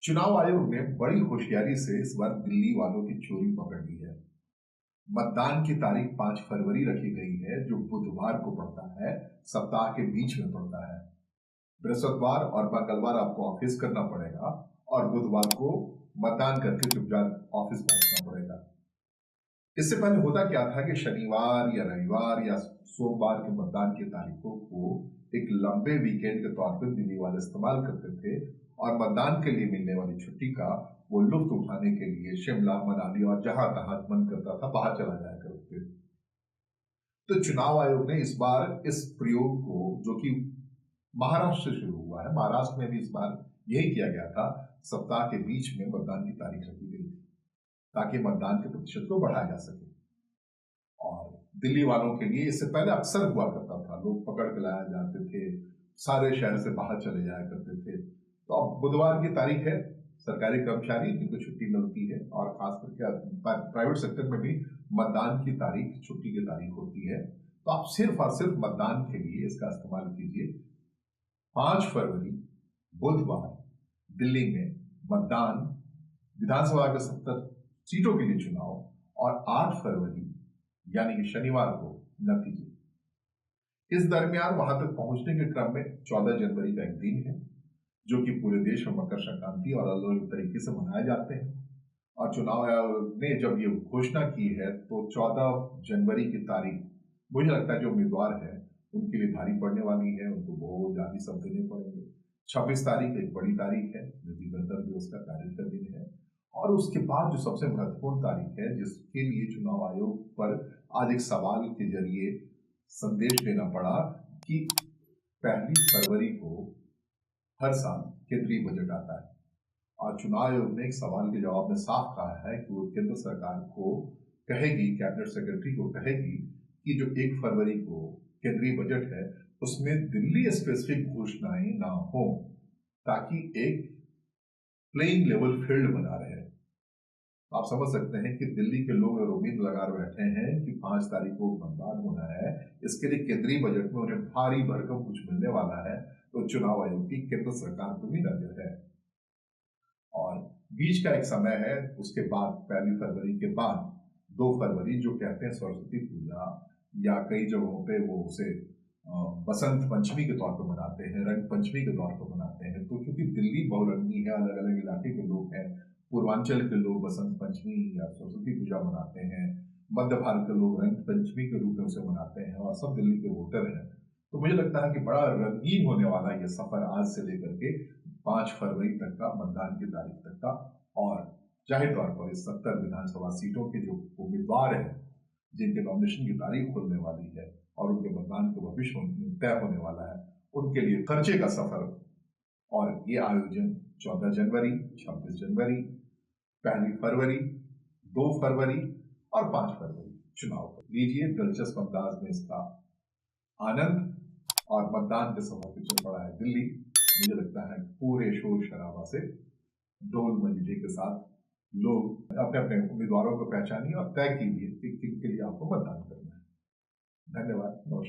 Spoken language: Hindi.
चुनाव आयोग ने बड़ी होशियारी से इस बार दिल्ली वालों की चोरी पकड़ ली है। मतदान की तारीख 5 फरवरी रखी गई है, जो बुधवार को पड़ता है। सप्ताह के बीच में पड़ता है। बृहस्पतिवार और मंगलवार आपको ऑफिस करना पड़ेगा और बुधवार को मतदान करके चुपचाप ऑफिस पहुंचना पड़ेगा। इससे पहले होता क्या था कि शनिवार या रविवार या सोमवार के मतदान की तारीखों को एक लंबे वीकेंड के तौर पर दिल्ली वाले इस्तेमाल करते थे और मतदान के लिए मिलने वाली छुट्टी का वो लुत्फ उठाने के लिए शिमला, मनाली और जहां तहां मन करता था बाहर चला जाया करते थे। तो चुनाव आयोग ने इस बार इस प्रयोग को, जो कि महाराष्ट्र से शुरू हुआ है, महाराष्ट्र में भी इस बार यही किया गया था। सप्ताह के बीच में मतदान की तारीख रखी गई थी ताकि मतदान के प्रतिशत को बढ़ाया जा सके। और दिल्ली वालों के लिए इससे पहले अक्सर हुआ करता था, लोग पकड़ के लाए जाते थे, सारे शहर से बाहर चले जाया करते थे। तो अब बुधवार की तारीख है। सरकारी कर्मचारी जिनको छुट्टी मिलती है और खास करके प्राइवेट सेक्टर में भी मतदान की तारीख छुट्टी की तारीख होती है। तो आप सिर्फ और सिर्फ मतदान के लिए इसका इस्तेमाल कीजिए। 5 फरवरी बुधवार दिल्ली में मतदान, विधानसभा के 70 सीटों के लिए चुनाव, और 8 फरवरी यानी कि शनिवार को नतीजे। इस दरमियान वहां तक पहुंचने के क्रम में 14 जनवरी का एक दिन है, जो कि पूरे देश में मकर संक्रांति और अलग अलग तरीके से मनाए जाते हैं। और चुनाव आयोग ने जब ये घोषणा की है तो 14 जनवरी की तारीख मुझे लगता है जो उम्मीदवार है उनके लिए भारी पड़ने वाली है, उनको भोज आदि सब देने पड़ेंगे। 26 तारीख एक बड़ी तारीख है, जो कि गणतंत्र दिवस का कार्य का दिन है। और उसके बाद जो सबसे महत्वपूर्ण तारीख है, जिसके लिए चुनाव आयोग पर आज एक सवाल के जरिए संदेश देना पड़ा कि 1 फरवरी को हर साल केंद्रीय बजट आता है और चुनाव आयोग ने एक सवाल के जवाब में साफ कहा है कि वो केंद्र सरकार को कहेगी, कैबिनेट सेक्रेटरी को कहेगी कि जो 1 फरवरी को केंद्रीय बजट है उसमें दिल्ली स्पेसिफिक घोषणाएं ना हो, ताकि एक प्लेइंग लेवल फील्ड बना रहे। आप समझ सकते हैं कि दिल्ली के लोग और उम्मीद लगा बैठे हैं कि 5 तारीख को मतदान होना है, इसके लिए केंद्रीय बजट में उन्हें भारी भरकम कुछ मिलने वाला है। तो चुनाव आयोग की केंद्र सरकार पर भी नजर है और बीच का एक समय है। उसके बाद 1 फरवरी के बाद 2 फरवरी जो कहते हैं सरस्वती पूजा, या कई जगहों पे वो उसे बसंत पंचमी के तौर पर मनाते हैं, रंग पंचमी के तौर पर मनाते हैं। तो क्योंकि दिल्ली बहुरंगी है, अलग अलग इलाके के लोग हैं, पूर्वांचल के लोग बसंत पंचमी या सरस्वती पूजा मनाते हैं, मध्य भारत के लोग रंग पंचमी के रूप में उसे मनाते हैं और सब दिल्ली के वोटर हैं। तो मुझे लगता है कि बड़ा रंगीन होने वाला ये सफर आज से लेकर के 5 फरवरी तक का, मतदान की तारीख तक का। और जाहिर तौर पर इस 70 विधानसभा सीटों के जो उम्मीदवार हैं, जिनके नॉमिनेशन की तारीख खुलने वाली है और उनके मतदान का भविष्य तय होने वाला है, उनके लिए खर्चे का सफर। और ये आयोजन 14 जनवरी, 26 जनवरी, 1 फरवरी, 2 फरवरी और 5 फरवरी चुनाव पर लीजिए। दिलचस्प अंदाज में इसका आनंद। और मतदान के समय पे चल पड़ा है दिल्ली। मुझे लगता है पूरे शोर शराबा से, ढोल मंजीरे के साथ लोग अपने अपने उम्मीदवारों को पहचानिए और तय कीजिए कि किनके लिए आपको मतदान करना है। धन्यवाद। नमस्कार।